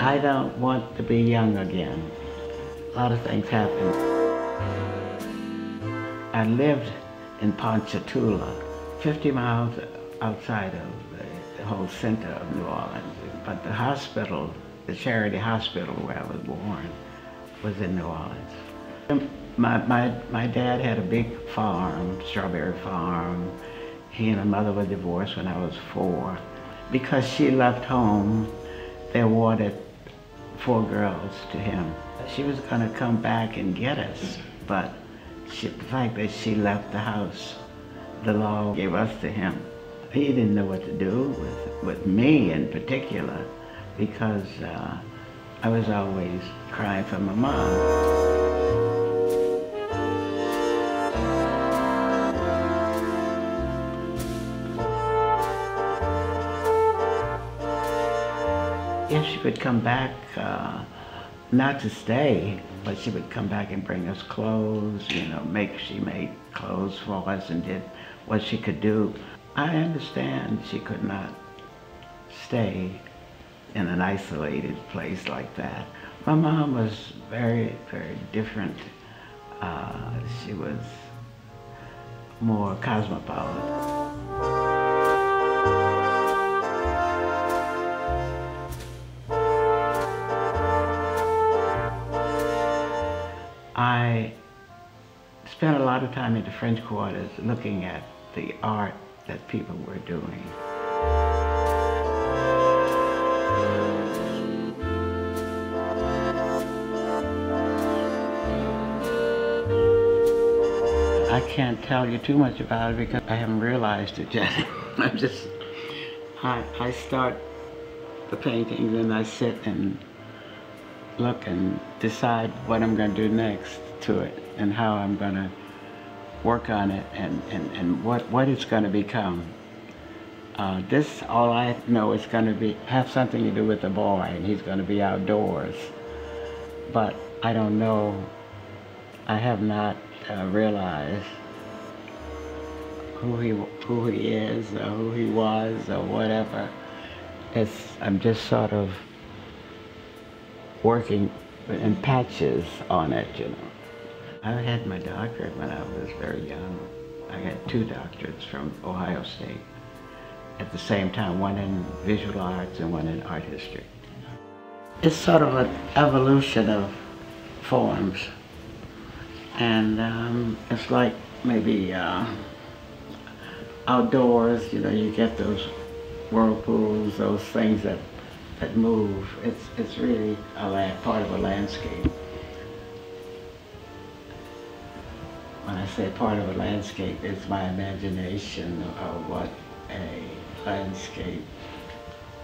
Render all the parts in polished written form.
I don't want to be young again. A lot of things happened. I lived in Ponchatoula, 50 miles outside of the whole center of New Orleans. But the hospital, the charity hospital where I was born, was in New Orleans. My dad had a big farm, strawberry farm. He and my mother were divorced when I was 4. Because she left home, they awarded 4 girls to him. She was gonna come back and get us, but the fact that she left the house, the law gave us to him. He didn't know what to do with me in particular, because I was always crying for my mom. If she would come back, not to stay, but she would come back and bring us clothes, you know, she made clothes for us and did what she could do. I understand she could not stay in an isolated place like that. My mom was very, very different. She was more cosmopolitan. I spent a lot of time in the French Quarters looking at the art that people were doing. I can't tell you too much about it because I haven't realized it yet. I start the paintings and I sit and look and decide what I'm going to do next to it and how I'm going to work on it and what it's going to become. All I know is going to have something to do with the boy, and he's going to be outdoors. But I don't know, I have not realized who he is or who he was or whatever. I'm just sort of working in patches on it, you know. I had my doctorate when I was very young. I got 2 doctorates from Ohio State at the same time, one in visual arts and one in art history. It's sort of an evolution of forms. And it's like maybe outdoors, you know, you get those whirlpools, those things that move. It's really part of a landscape. When I say part of a landscape, it's my imagination of what a landscape,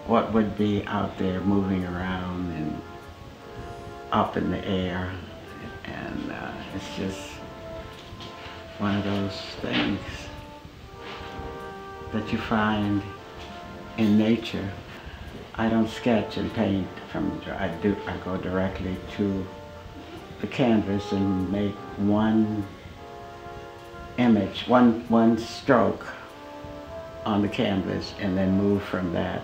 what would be out there moving around and up in the air. And it's just one of those things that you find in nature. I don't sketch and paint I go directly to the canvas and make one image, one stroke on the canvas, and then move from that,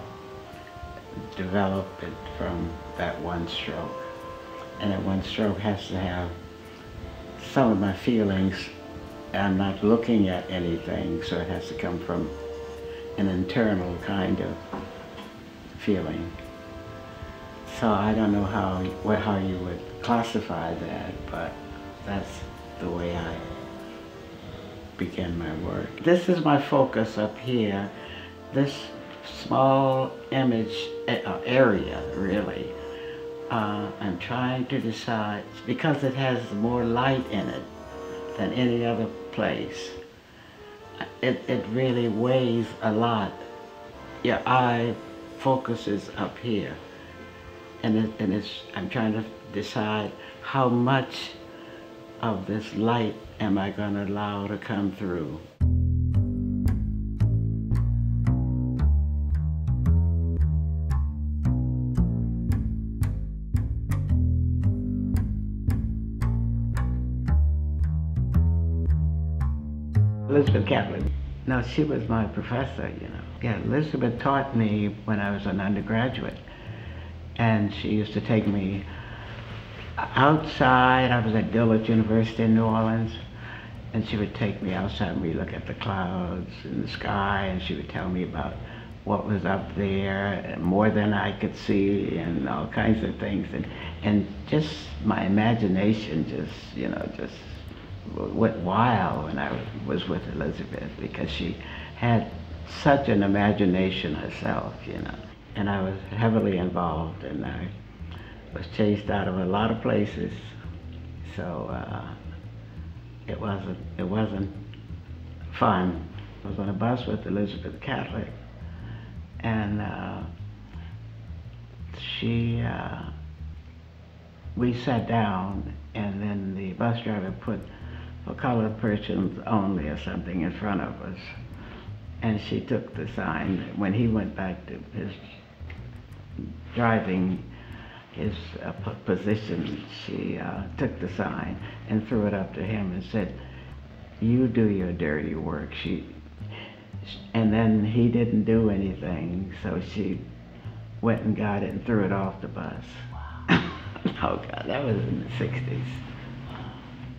develop it from that one stroke. And that one stroke has to have some of my feelings. I'm not looking at anything, so it has to come from an internal kind of feeling. So I don't know how you would classify that, but that's the way I begin my work. This is my focus up here. This small image area, really. I'm trying to decide, because it has more light in it than any other place. It really weighs a lot. Your eye focuses up here, and I'm trying to decide how much of this light am I going to allow to come through. Elizabeth Catlett. No, she was my professor, you know. Yeah, Elizabeth taught me when I was an undergraduate. And she used to take me outside. I was at Dillard University in New Orleans, and she would take me outside and we look at the clouds in the sky, and she would tell me about what was up there, and more than I could see, and all kinds of things. And just my imagination just went wild when I was with Elizabeth, because she had such an imagination herself, And I was heavily involved, and I was chased out of a lot of places. So it wasn't fun. I was on a bus with Elizabeth Catlett, and we sat down, and then the bus driver put for colored persons only or something in front of us. And she took the sign. When he went back to his driving, his position, she took the sign and threw it up to him and said, "You do your dirty work." And then he didn't do anything, so she went and got it and threw it off the bus. Wow. Oh God, that was in the 60s.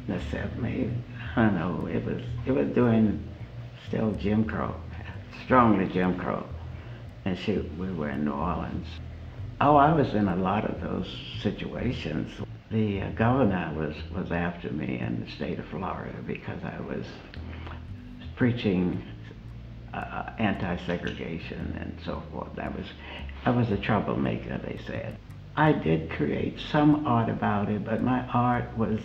The 70s, I don't know, it was doing still Jim Crow, strongly Jim Crow. And we were in New Orleans. Oh, I was in a lot of those situations. The governor was after me in the state of Florida because I was preaching anti-segregation and so forth. I was a troublemaker, they said. I did create some art about it, but my art was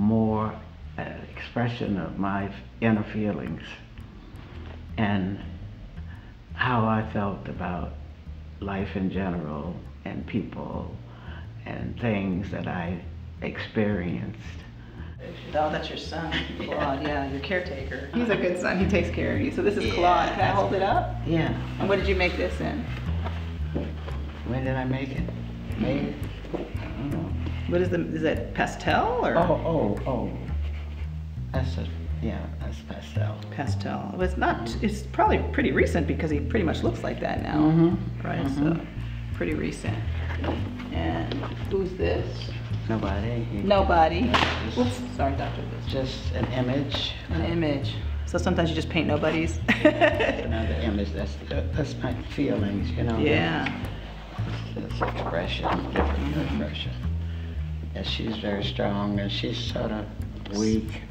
more an expression of my inner feelings and how I felt about life in general and people and things that I experienced. Oh, that's your son, Claude. Yeah, your caretaker. He's a good son. He takes care of you. So this is Claude. Can I hold it up? Yeah. And what did you make this in? When did I make it? Made it? I don't know. What is that pastel or? Oh. That's pastel. Pastel. Well, it's probably pretty recent because he pretty much looks like that now. Mm-hmm. Right, so pretty recent. And who's this? Nobody. Nobody. Oops, sorry, Doctor. Just an image. An image. So sometimes you just paint nobodies. Another image. That's my feelings, Yeah. This expression, different expression. And she's very strong, and she's sort of weak,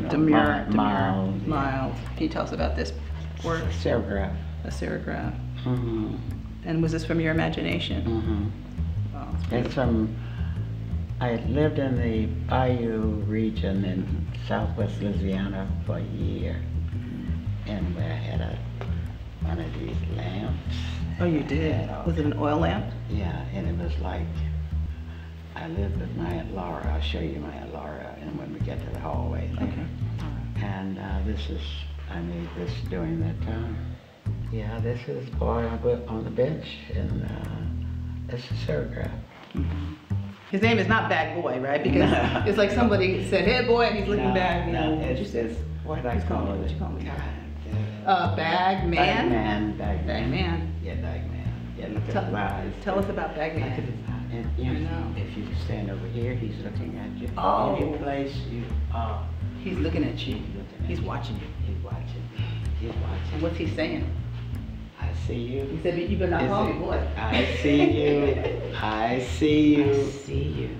Demure, mild. Mild. Can you tell us about this work? A serigraph. A serigraph. Mm-hmm. And was this from your imagination? Mm-hmm. Oh, it's from, I lived in the Bayou region in southwest Louisiana for a year, and where I had one of these lamps. Oh, you did? Was it an oil lamp? Yeah, and it was like, I lived with my Aunt Laura. I'll show you my Aunt Laura, and when we get to the hallway. Okay. And I made this during that time. Yeah, this is Boy on the Bench, and it's a serigraph. Mm-hmm. His name is not Bag Boy, right? Because it's like somebody said, "Hey, boy," and he's looking back. What you said? What did I call it? What you call me? Bag Man. Bag Man. Yeah, Bag Man. Yeah, look at the eyes. Tell us about Bag Man. And if you stand over here, he's looking at you. Oh. Any place you are. He's looking at you. He's watching you. He's watching. He's watching. And what's he saying? I see you. He said, "You better not call me boy." I see you. I see you. I see you.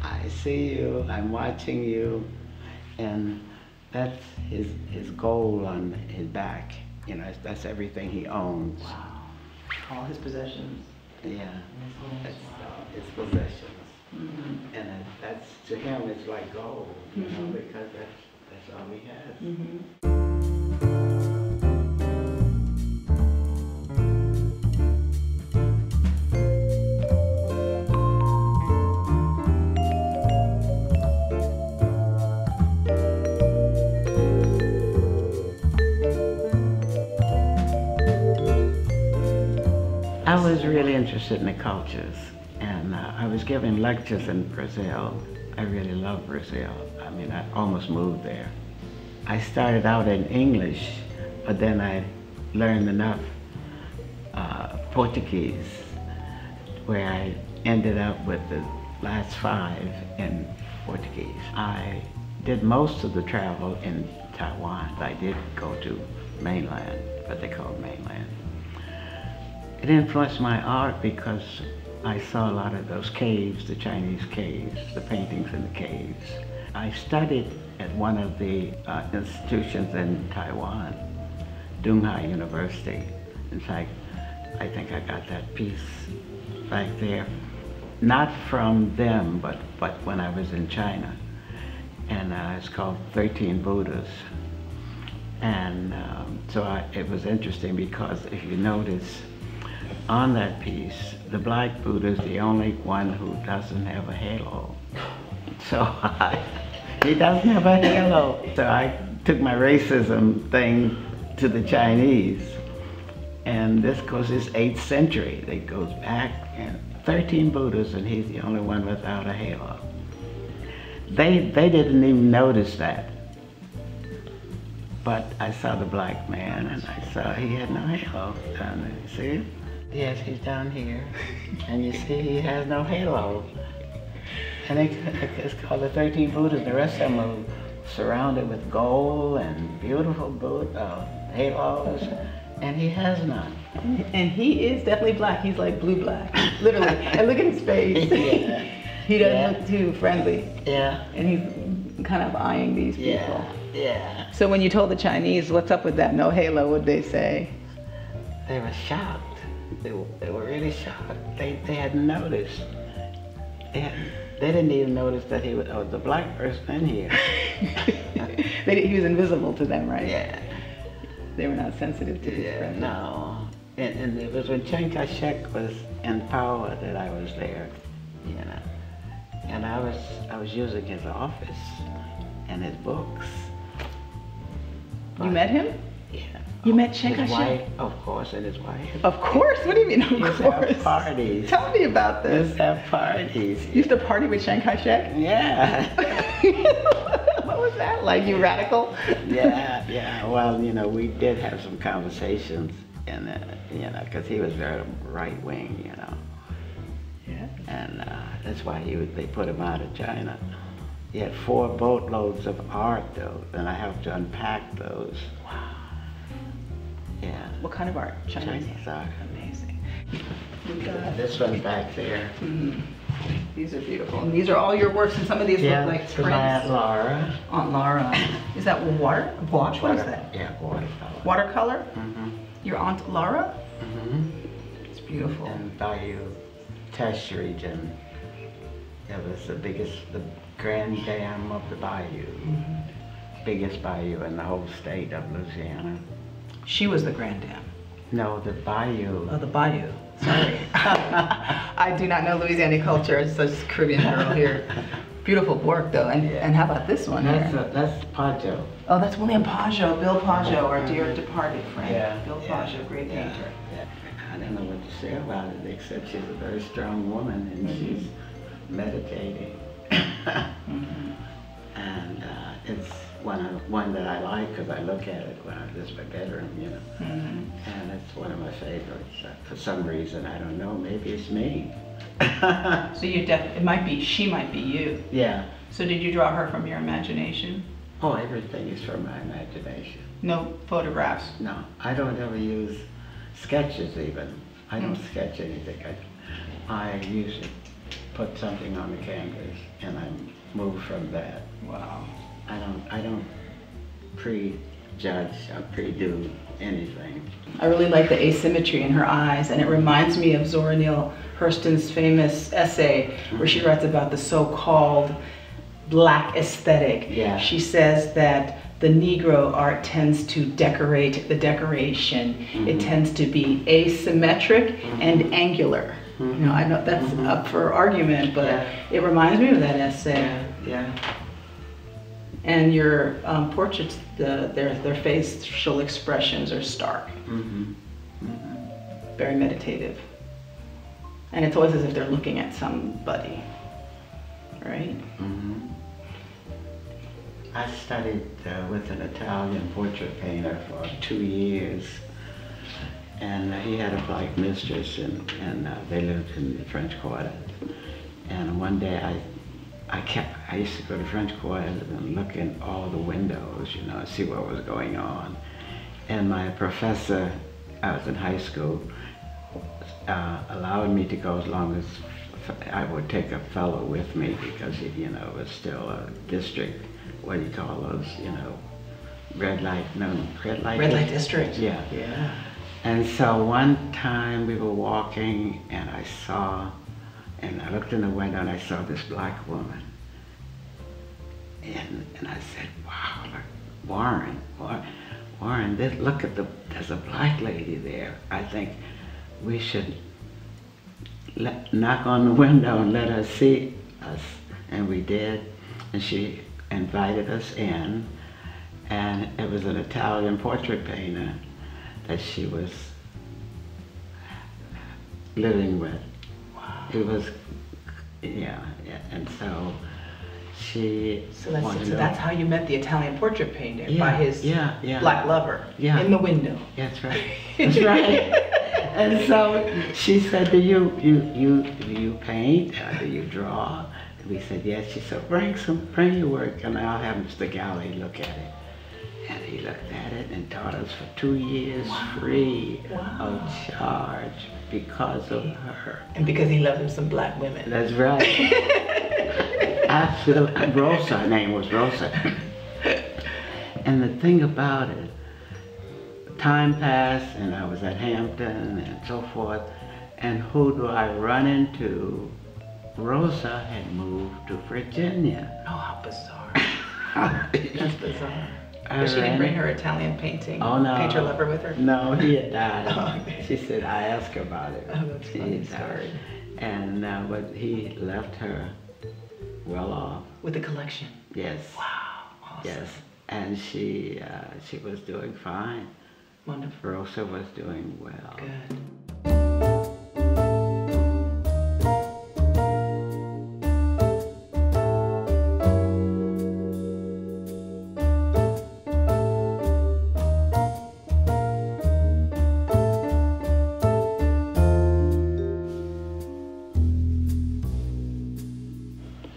I see you. I'm watching you. And that's his goal on his back. That's everything he owns. Wow. All his possessions. Yeah. That's his possessions. Mm-hmm. And that's, to him, it's like gold, because that's all he has. Mm-hmm. I was really interested in the cultures, and I was giving lectures in Brazil. I really love Brazil. I mean, I almost moved there. I started out in English, but then I learned enough Portuguese where I ended up with the last 5 in Portuguese. I did most of the travel in Taiwan. I did go to mainland, what they call mainland. It influenced my art because I saw a lot of those caves, the Chinese caves, the paintings in the caves. I studied at one of the institutions in Taiwan, Dillard University. In fact, I think I got that piece back there, not from them, but when I was in China. And it's called 13 Buddhas. And it was interesting because if you notice, on that piece, the black Buddha is the only one who doesn't have a halo. So he doesn't have a halo. So I took my racism thing to the Chinese. And this goes, it's 8th century. It goes back, and 13 Buddhas, and he's the only one without a halo. They didn't even notice that. But I saw the black man, and I saw he had no halo down there. See? Yes, he's down here, and you see he has no halo. And it's called the 13 Buddhas. The rest of them are surrounded with gold and beautiful halos, and he has none. And he is definitely black. He's like blue-black, literally. And look at his face. Yeah. He doesn't look too friendly. Yeah. And he's kind of eyeing these people. Yeah. So when you told the Chinese, what's up with that no halo, what'd they say? They were shocked. They were really shocked. They hadn't noticed. They didn't even notice that he was the black person in here. He was invisible to them, right? Yeah. They were not sensitive to his presence. No. And it was when Chiang Kai-shek was in power that I was there, you know. And I was using his office and his books. But you met him? Yeah. You met Chiang His Kai-shek? wife, of course, and his wife. Of course? What do you mean, of course? Have parties. Tell me about this. Used to have parties. You used to party with Chiang Kai-shek? Yeah. What was that like? You radical? Yeah. Well, you know, we did have some conversations, and you know, because he was very right wing, you know. Yeah. And that's why they put him out of China. He had 4 boatloads of art, though, and I helped to unpack those. Wow. Yeah. What kind of art? Chinese art. Amazing. This one back there. Mm-hmm. These are beautiful. And these are all your works, and some of these look like prints. My Aunt Laura. Aunt Laura. Is that water? Gouache? What is that? Yeah, watercolor. Watercolor? Mm-hmm. Your Aunt Laura? Mm-hmm. It's beautiful. And Bayou Teche region. It was the grand dam of the bayou. Mm-hmm. Biggest bayou in the whole state of Louisiana. She was the grand dam. No, the bayou. Oh, the bayou. Sorry. I do not know Louisiana culture. It's such a Caribbean girl here. Beautiful work, though. And how about this one here? That's Pajo. Oh, that's William Pajo, Bill Pajo, our dear departed friend. Yeah. Bill Pajo, great painter. Yeah. I don't know what to say about it, except she's a very strong woman, and she's meditating. Mm-hmm. And it's one that I like because I look at it when I'm just in my bedroom, you know. Mm-hmm. And it's one of my favorites. For some reason, I don't know, maybe it's me. So she might be you. Yeah. So did you draw her from your imagination? Oh, everything is from my imagination. No photographs? No, I don't ever use sketches even. I don't sketch anything. I usually put something on the canvas and I move from that. Wow. I don't prejudge or pre-do anything. I really like the asymmetry in her eyes, and it reminds me of Zora Neale Hurston's famous essay where she writes about the so-called black aesthetic. Yeah. She says that the Negro art tends to decorate the decoration. Mm-hmm. It tends to be asymmetric and angular. Mm-hmm. You know, I know that's up for argument, but it reminds me of that essay. Yeah. And your portraits, their facial expressions are stark. Mm-hmm. Mm-hmm. Very meditative. And it's always as if they're looking at somebody, right? Mm-hmm. I studied with an Italian portrait painter for 2 years. And he had a black mistress, and they lived in the French Quarter. And one day I used to go to French Quarter and look in all the windows, you know, and see what was going on. And my professor, I was in high school, allowed me to go as long as I would take a fellow with me, because it, you know, it was still a district, what do you call those, you know, red light district. Yeah. Yeah. And so one time we were walking, and I looked in the window and I saw this black woman. And I said, wow, look, Warren, look at there's a black lady there. I think we should knock on the window and let her see us. And we did, and she invited us in, and it was an Italian portrait painter that she was living with. Wow. It was, yeah, and so she So that's how you met the Italian portrait painter, by his black lover, in the window. That's right. That's right. And so she said, do you paint? Do you draw? And we said, yes. She said, bring your work, and I'll have Mr. Galley look at it. And he looked at it and taught us for 2 years free of charge because of her. And because he loved him some black women. That's right. Absolutely. Rosa, her name was Rosa. And the thing about it, time passed, and I was at Hampton and so forth, and who do I run into? Rosa had moved to Virginia. Oh, how bizarre. That's bizarre. But she didn't bring her Italian painter lover with her? No, he had died. Oh, okay. She said, I asked her about it. Oh, that's a funny story. And but he left her well off. With the collection? Yes. Wow, awesome. Yes, and she was doing fine. Wonderful. Rosa was doing well. Good.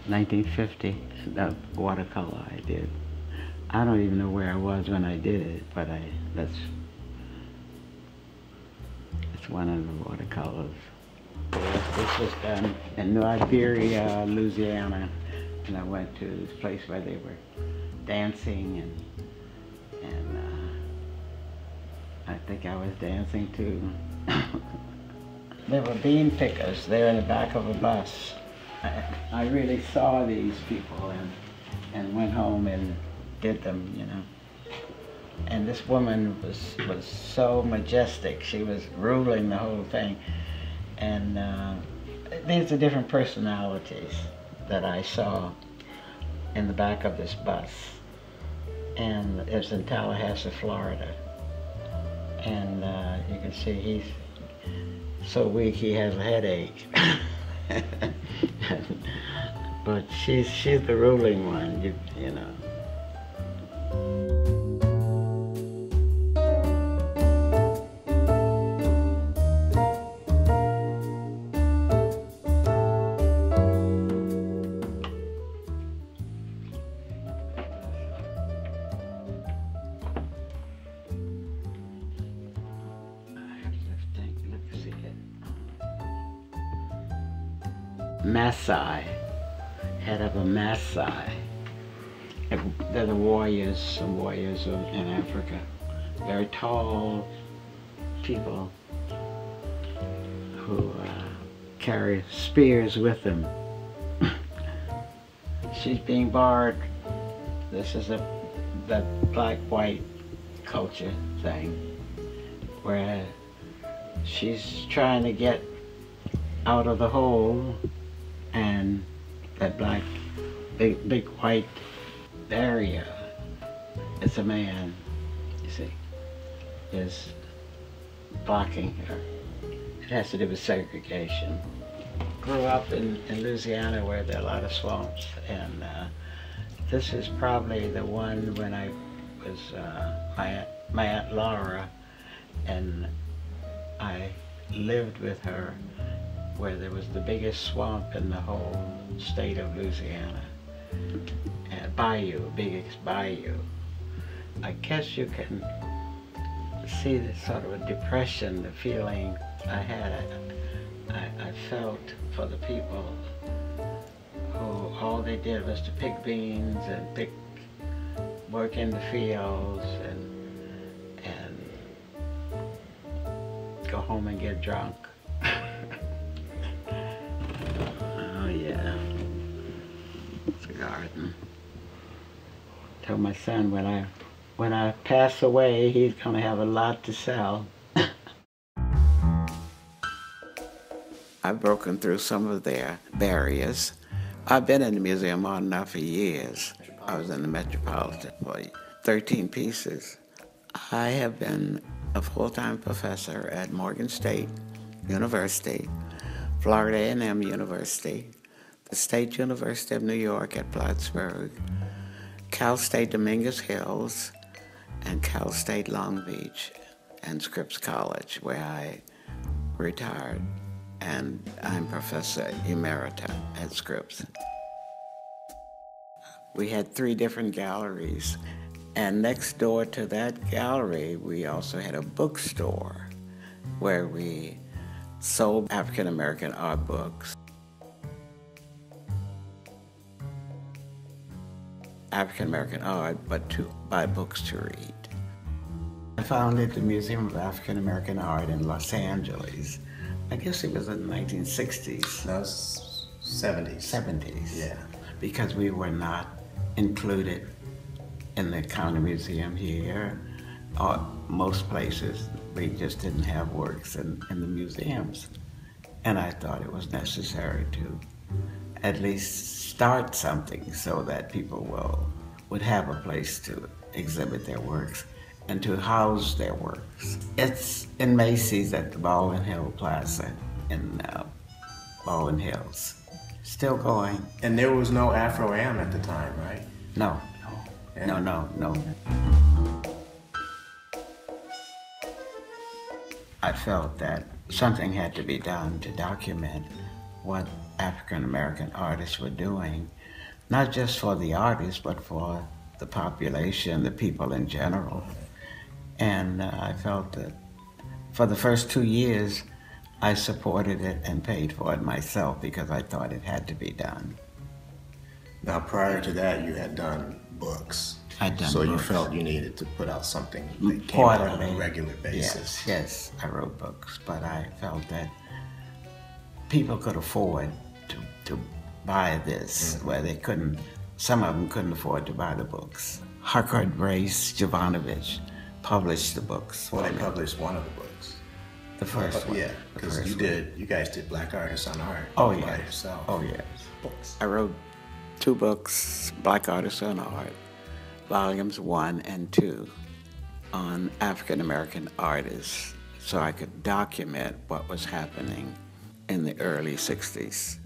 1950, the watercolor I did. I don't even know where I was when I did it, but that's one of the watercolors. This was done in Iberia, Louisiana, and I went to this place where they were dancing, and I think I was dancing too. There were bean pickers there in the back of a bus. I really saw these people and went home and did them, you know. And this woman was so majestic. She was ruling the whole thing. And these are different personalities that I saw in the back of this bus. And it's in Tallahassee, Florida. And you can see he's so weak he has a headache. But she's the ruling one, you know. Maasai, head of a Maasai. They're the warriors, some warriors in Africa. Very tall people who carry spears with them. She's being barred. This is that black-white culture thing, where she's trying to get out of the hole, and that big white barrier, it's a man, you see, is blocking her. It has to do with segregation. Grew up in Louisiana where there are a lot of swamps, and this is probably the one when I was, my Aunt Laura and I lived with her where there was the biggest swamp in the whole state of Louisiana. And bayou, biggest bayou. I guess you can see the sort of a depression, the feeling I had. I felt for the people who all they did was to pick beans and work in the fields and go home and get drunk. Oh yeah, it's a garden. I told my son when I pass away, he's gonna have a lot to sell. I've broken through some of their barriers. I've been in the museum on and off for years. I was in the Metropolitan for 13 pieces. I have been a full-time professor at Morgan State University, Florida A&M University, the State University of New York at Plattsburgh, Cal State Dominguez Hills, and Cal State Long Beach, and Scripps College, where I retired, and I'm Professor Emerita at Scripps. We had 3 different galleries, and next door to that gallery, we also had a bookstore where we sold African American art books. African American art, but to buy books to read. I founded the Museum of African American Art in Los Angeles. I guess it was in the 1960s. No, 70s. 70s. Yeah. Because we were not included in the county museum here, or most places. We just didn't have works in the museums. And I thought it was necessary to at least start something so that people would have a place to exhibit their works and to house their works. It's in Macy's at the Baldwin Hill Plaza in Baldwin Hills. Still going. And there was no Afro-Am at the time, right? No. Yeah. No. I felt that something had to be done to document what African American artists were doing, not just for the artists, but for the population, the people in general. And I felt that for the first 2 years, I supported it and paid for it myself because I thought it had to be done. Now, prior to that, you had done books. I'd done so books. You felt you needed to put out something that came out on a regular basis. Yes, I wrote books, but I felt that people could afford to buy this, where they couldn't, some of them couldn't afford to buy the books. Harcourt Brace Jovanovich published the books. Well, they published one of the books. The first one. Yeah, because you guys did Black Artists on Art by yourself. Oh, yes. Books. I wrote 2 books, Black Artists on Art, volumes 1 and 2, on African American artists, so I could document what was happening in the early 60s.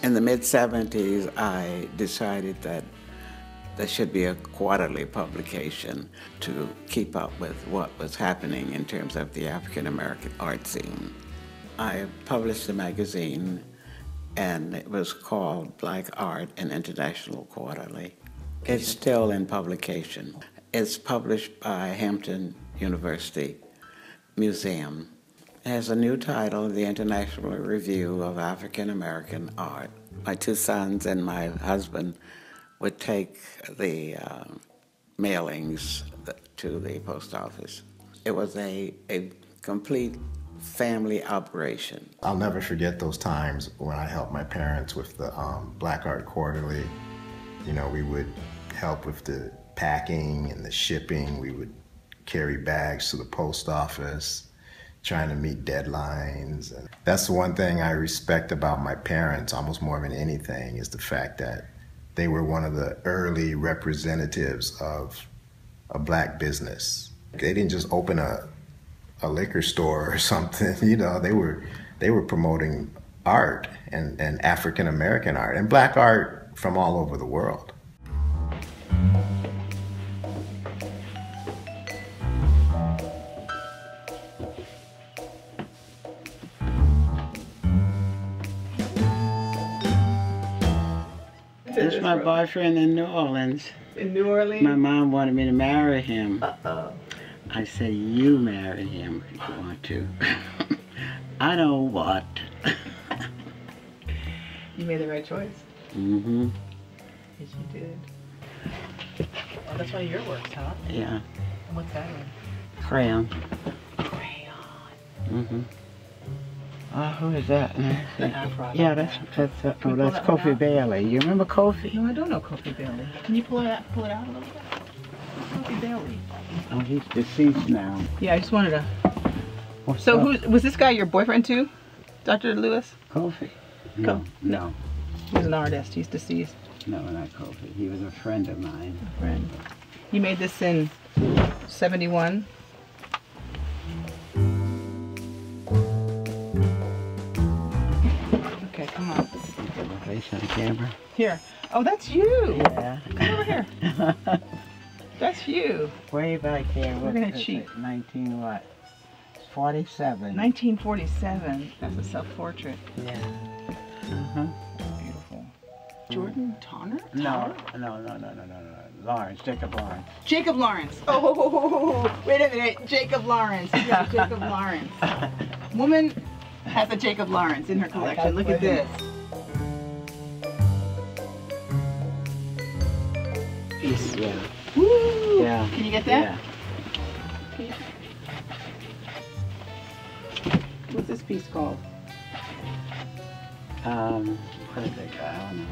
In the mid-70s, I decided that there should be a quarterly publication to keep up with what was happening in terms of the African American art scene. I published a magazine, and it was called Black Art, an International Quarterly. It's still in publication. It's published by Hampton University Museum. It has a new title, The International Review of African American Art. My 2 sons and my husband would take the mailings to the post office. It was a complete family operation. I'll never forget those times when I helped my parents with the Black Art Quarterly. You know, we would help with the packing and the shipping. We would carry bags to the post office, trying to meet deadlines. And that's the one thing I respect about my parents, almost more than anything, is the fact that they were one of the early representatives of a black business. They didn't just open a liquor store or something, you know, they were promoting art and African American art and black art from all over the world. It's my boyfriend in New Orleans. In New Orleans? My mom wanted me to marry him. Uh-oh. I said, you marry him if you want to. I don't want. You made the right choice. Mm-hmm. Yes, you did. Oh, that's one of your works, huh? Yeah. And what's that in? Crayon. Crayon. Mm-hmm. Who is that? Afro. Yeah, that's Kofi Bailey. You remember Kofi? No, I don't know Kofi Bailey. Can you pull it out a little bit? Kofi Bailey. Oh, he's deceased now. Yeah, I just wanted to. What's So, up? was this guy your boyfriend too, Dr. Lewis? Kofi? No, no, He was an artist. He's deceased. no, not Kofi. He was a friend of mine. A friend. You made this in '71. Okay, come on. Put my face on the camera. Here. Oh, that's you. Yeah. Come over here. That's you. Way back here. We're gonna cheat. 19 what? 47. 1947. That's a self-portrait. Yeah. Uh-huh. Beautiful. Jordan Tonner? No. Lawrence, Jacob Lawrence. Jacob Lawrence. Oh, wait a minute. Jacob Lawrence. Yeah, Jacob Lawrence. Woman has a Jacob Lawrence in her collection. Look at this. Piece. Yeah. Woo! Yeah. Can you get that? Yeah. What's this piece called? What is it? I don't know.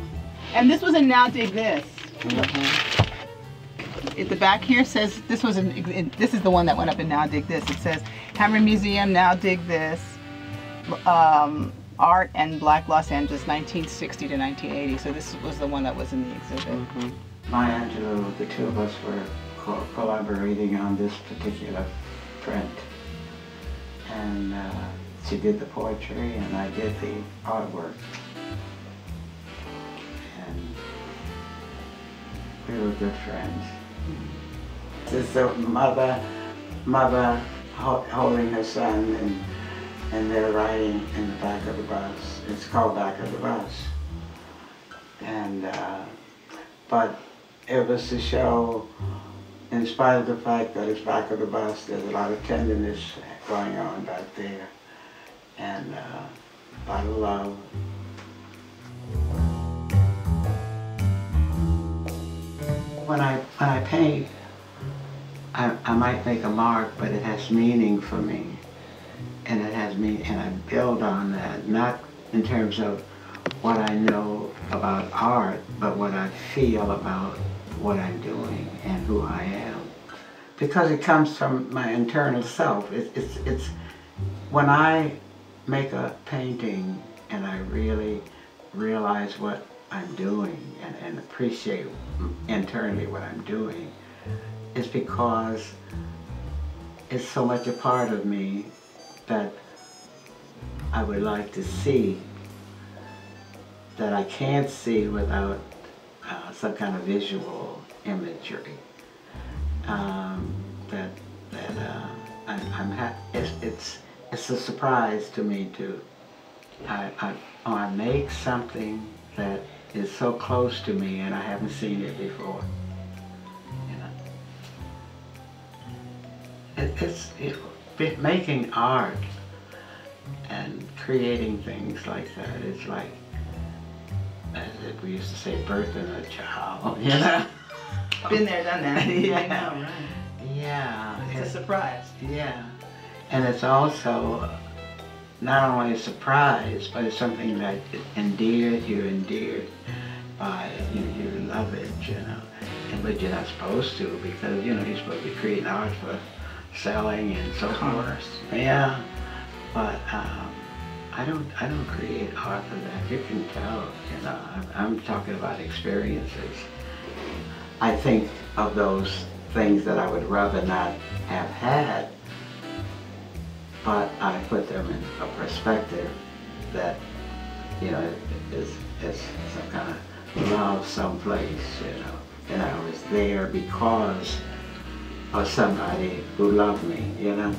And this was in Now Dig This. Mm-hmm. At the back here says this was this is the one that went up in Now Dig This. It says Hammer Museum, Now Dig This, Art and Black Los Angeles, 1960 to 1980. So this was the one that was in the exhibit. Mm-hmm. Maya Angelou, the two of us were collaborating on this particular print, and she did the poetry and I did the artwork, and we were good friends. This is the mother holding her son, and they're riding in the back of the bus. It's called Back of the Bus, and but it was to show, in spite of the fact that it's back of the bus, there's a lot of tenderness going on back there, and a lot of love. When I paint, I might make a mark, but it has meaning for me, and it has meaning, and I build on that, not in terms of what I know about art, but what I feel about what I'm doing and who I am, because it comes from my internal self. It's when I make a painting and I really realize what I'm doing and appreciate internally what I'm doing, it's because it's so much a part of me that I would like to see, that I can't see without some kind of visual imagery. It's a surprise to me too. I make something that is so close to me and I haven't seen it before. You know, making art and creating things like that is like, as we used to say, birthing a child, you know? Been there, done that. Yeah. I know, right? Yeah. It's a surprise. Yeah. And it's also not only a surprise, but it's something that you're endeared by it. You love it, you know. But you're not supposed to, because, you know, you're supposed to be creating art for selling and so forth. Yeah. But I don't create art for that. You can tell, you know. I'm talking about experiences. I think of those things that I would rather not have had, but I put them in a perspective that, you know, is some kind of love someplace, you know. And I was there because of somebody who loved me, you know.